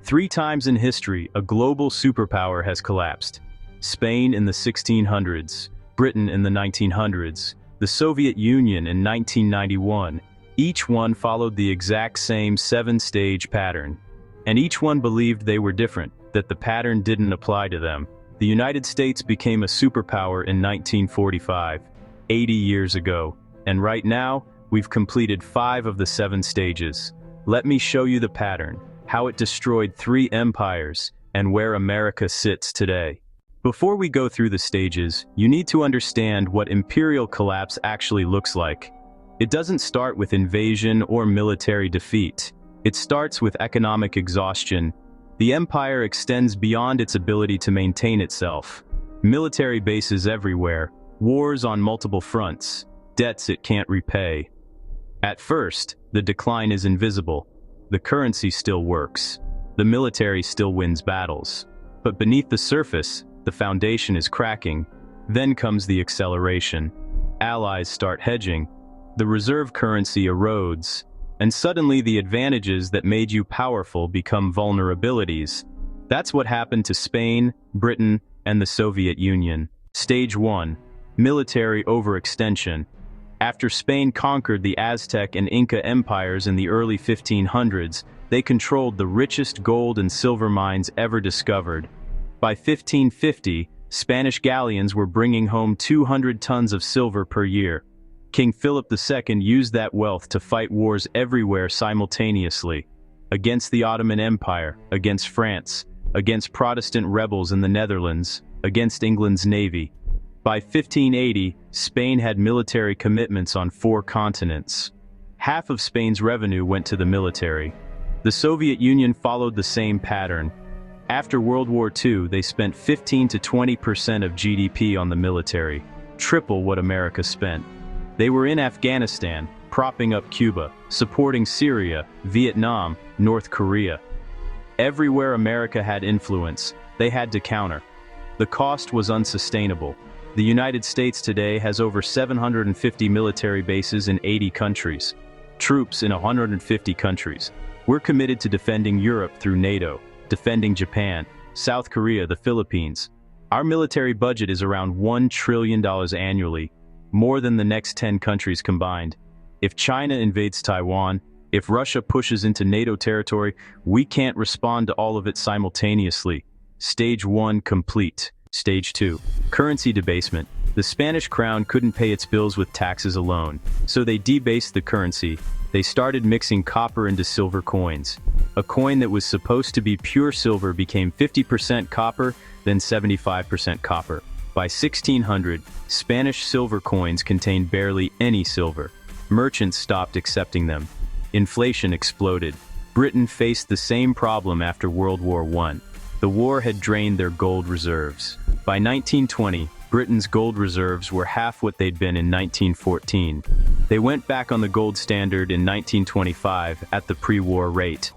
Three times in history, a global superpower has collapsed. Spain in the 1600s, Britain in the 1900s, the Soviet Union in 1991. Each one followed the exact same seven-stage pattern. And each one believed they were different, that the pattern didn't apply to them. The United States became a superpower in 1945, 80 years ago. And right now, we've completed 5 of the 7 stages. Let me show you the pattern, how it destroyed 3 empires, and where America sits today. Before we go through the stages, you need to understand what imperial collapse actually looks like. It doesn't start with invasion or military defeat. It starts with economic exhaustion. The empire extends beyond its ability to maintain itself. Military bases everywhere, wars on multiple fronts, debts it can't repay. At first, the decline is invisible. The currency still works. The military still wins battles. But beneath the surface, the foundation is cracking. Then comes the acceleration. Allies start hedging. The reserve currency erodes. And suddenly the advantages that made you powerful become vulnerabilities. That's what happened to Spain, Britain, and the Soviet Union. Stage 1. Military overextension. After Spain conquered the Aztec and Inca empires in the early 1500s, they controlled the richest gold and silver mines ever discovered. By 1550, Spanish galleons were bringing home 200 tons of silver per year. King Philip II used that wealth to fight wars everywhere simultaneously. Against the Ottoman Empire, against France, against Protestant rebels in the Netherlands, against England's navy. By 1580, Spain had military commitments on 4 continents. Half of Spain's revenue went to the military. The Soviet Union followed the same pattern. After World War II, they spent 15 to 20% of GDP on the military, triple what America spent. They were in Afghanistan, propping up Cuba, supporting Syria, Vietnam, North Korea. Everywhere America had influence, they had to counter. The cost was unsustainable. The United States today has over 750 military bases in 80 countries. Troops in 150 countries. We're committed to defending Europe through NATO, defending Japan, South Korea, the Philippines. Our military budget is around $1 trillion annually, more than the next 10 countries combined. If China invades Taiwan, if Russia pushes into NATO territory, we can't respond to all of it simultaneously. Stage 1 complete. Stage 2. Currency debasement. The Spanish crown couldn't pay its bills with taxes alone, so they debased the currency. They started mixing copper into silver coins. A coin that was supposed to be pure silver became 50% copper, then 75% copper. By 1600, Spanish silver coins contained barely any silver. Merchants stopped accepting them. Inflation exploded. Britain faced the same problem after World War I. The war had drained their gold reserves. By 1920, Britain's gold reserves were half what they'd been in 1914. They went back on the gold standard in 1925 at the pre-war rate.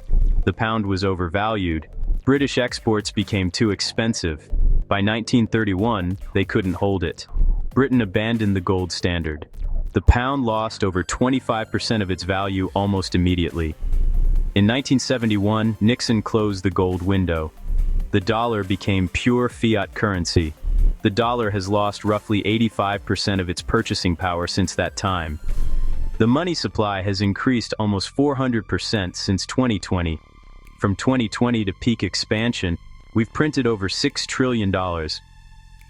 The pound was overvalued. British exports became too expensive. By 1931, they couldn't hold it. Britain abandoned the gold standard. The pound lost over 25% of its value almost immediately. In 1971, Nixon closed the gold window. The dollar became pure fiat currency. The dollar has lost roughly 85% of its purchasing power since that time. The money supply has increased almost 400% since 2020. From 2020 to peak expansion, we've printed over $6 trillion.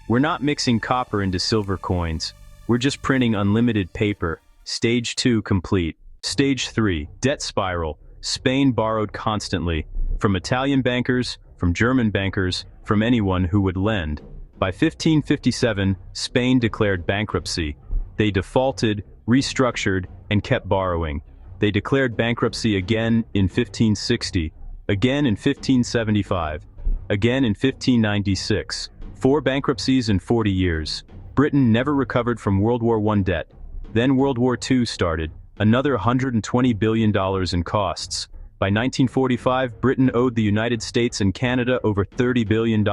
We're not mixing copper into silver coins. We're just printing unlimited paper. Stage 2 complete. Stage 3, debt spiral. Spain borrowed constantly. From Italian bankers, from German bankers, from anyone who would lend. By 1557, Spain declared bankruptcy. They defaulted, restructured, and kept borrowing. They declared bankruptcy again in 1560, again in 1575, again in 1596. 4 bankruptcies in 40 years. Britain never recovered from World War I debt. Then World War II started, another $120 billion in costs. By 1945, Britain owed the United States and Canada over $30 billion,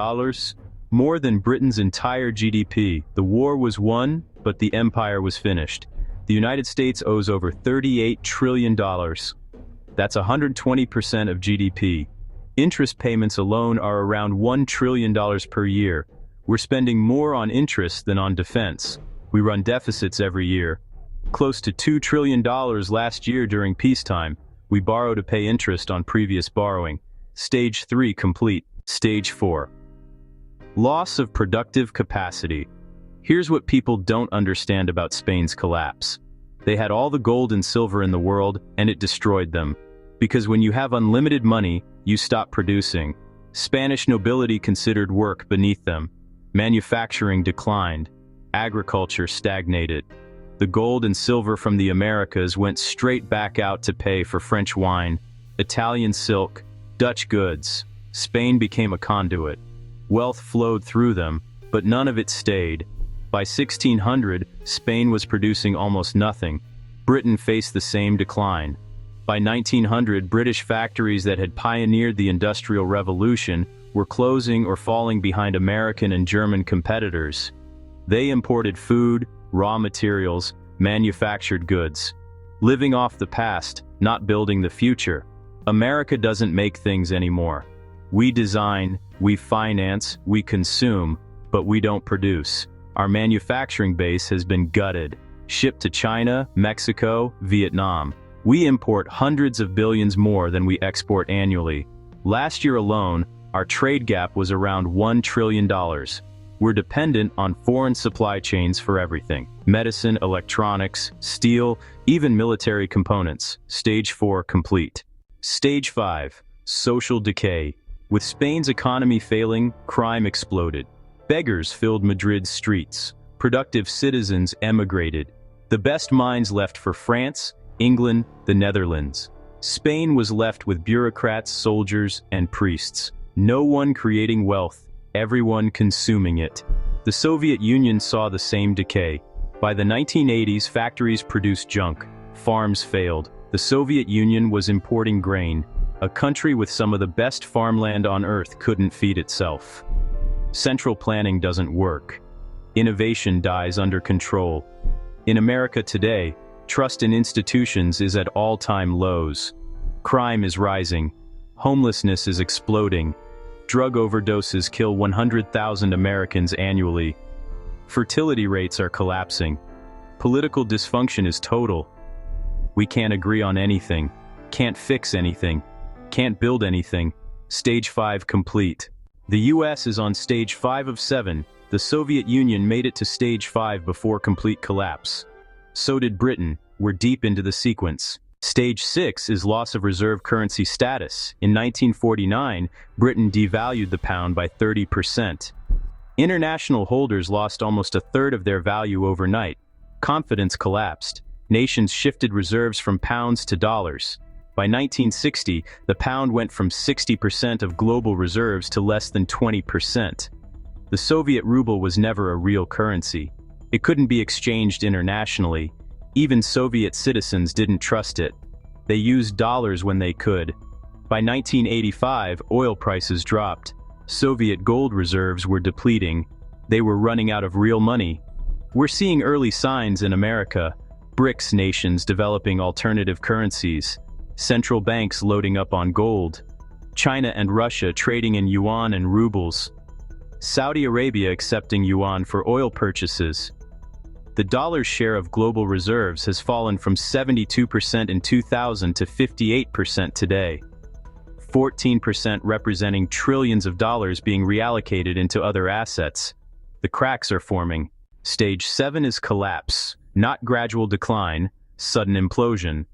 more than Britain's entire GDP. The war was won, but the empire was finished. The United States owes over $38 trillion. That's 120% of GDP. Interest payments alone are around $1 trillion per year. We're spending more on interest than on defense. We run deficits every year. Close to $2 trillion last year during peacetime. We borrow to pay interest on previous borrowing. Stage 3 complete. Stage 4. Loss of productive capacity. Here's what people don't understand about Spain's collapse. They had all the gold and silver in the world, and it destroyed them. Because when you have unlimited money, you stop producing. Spanish nobility considered work beneath them. Manufacturing declined. Agriculture stagnated. The gold and silver from the Americas went straight back out to pay for French wine, Italian silk, Dutch goods. Spain became a conduit. Wealth flowed through them, but none of it stayed. By 1600, Spain was producing almost nothing. Britain faced the same decline. By 1900, British factories that had pioneered the Industrial Revolution were closing or falling behind American and German competitors. They imported food, raw materials, manufactured goods. Living off the past, not building the future. America doesn't make things anymore. We design, we finance, we consume, but we don't produce. Our manufacturing base has been gutted, shipped to China, Mexico, Vietnam. We import hundreds of billions more than we export annually. Last year alone, our trade gap was around $1 trillion. We're dependent on foreign supply chains for everything. Medicine, electronics, steel, even military components. Stage 4 complete. Stage 5. Social decay. With Spain's economy failing, crime exploded. Beggars filled Madrid's streets. Productive citizens emigrated. The best minds left for France, England, the Netherlands. Spain was left with bureaucrats, soldiers, and priests. No one creating wealth, everyone consuming it. The Soviet Union saw the same decay. By the 1980s, factories produced junk. Farms failed. The Soviet Union was importing grain. A country with some of the best farmland on earth couldn't feed itself. Central planning doesn't work. Innovation dies under control. In America today, trust in institutions is at all-time lows. Crime is rising. Homelessness is exploding. Drug overdoses kill 100,000 Americans annually. Fertility rates are collapsing. Political dysfunction is total. We can't agree on anything. Can't fix anything. Can't build anything. Stage 5 complete. The US is on stage 5 of 7. The Soviet Union made it to stage 5 before complete collapse. So did Britain. We're deep into the sequence. Stage 6 is loss of reserve currency status. In 1949, Britain devalued the pound by 30%. International holders lost almost a third of their value overnight. Confidence collapsed. Nations shifted reserves from pounds to dollars. By 1960, the pound went from 60% of global reserves to less than 20%. The Soviet ruble was never a real currency. It couldn't be exchanged internationally. Even Soviet citizens didn't trust it. They used dollars when they could. By 1985, oil prices dropped. Soviet gold reserves were depleting. They were running out of real money. We're seeing early signs in America. BRICS nations developing alternative currencies. Central banks loading up on gold. China and Russia trading in yuan and rubles. Saudi Arabia accepting yuan for oil purchases. The dollar's share of global reserves has fallen from 72% in 2000 to 58% today. 14% representing trillions of dollars being reallocated into other assets. The cracks are forming. Stage 7 is collapse, not gradual decline, sudden implosion.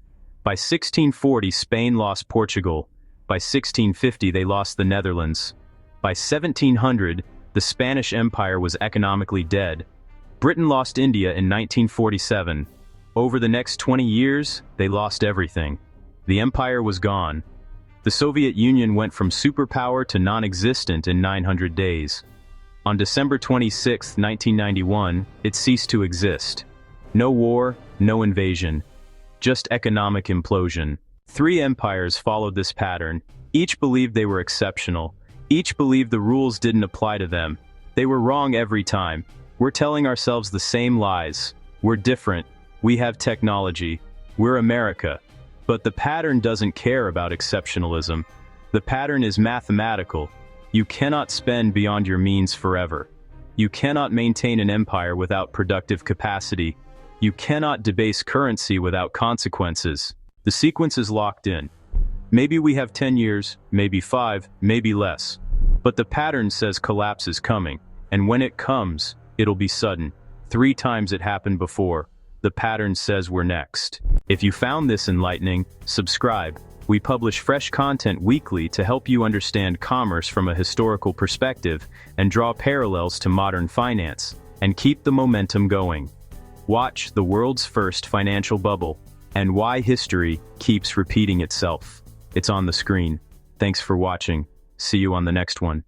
By 1640, Spain lost Portugal. By 1650, they lost the Netherlands. By 1700, the Spanish Empire was economically dead. Britain lost India in 1947. Over the next 20 years, they lost everything. The empire was gone. The Soviet Union went from superpower to non-existent in 900 days. On December 26, 1991, it ceased to exist. No war, no invasion. Just economic implosion. 3 empires followed this pattern. Each believed they were exceptional. Each believed the rules didn't apply to them. They were wrong every time. We're telling ourselves the same lies. We're different. We have technology. We're America. But the pattern doesn't care about exceptionalism. The pattern is mathematical. You cannot spend beyond your means forever. You cannot maintain an empire without productive capacity. You cannot debase currency without consequences. The sequence is locked in. Maybe we have 10 years, maybe 5, maybe less. But the pattern says collapse is coming, and when it comes, it'll be sudden. 3 times it happened before. The pattern says we're next. If you found this enlightening, subscribe. We publish fresh content weekly to help you understand commerce from a historical perspective and draw parallels to modern finance, and keep the momentum going. Watch The World's First Financial Bubble and Why History Keeps Repeating Itself. It's on the screen. Thanks for watching. See you on the next one.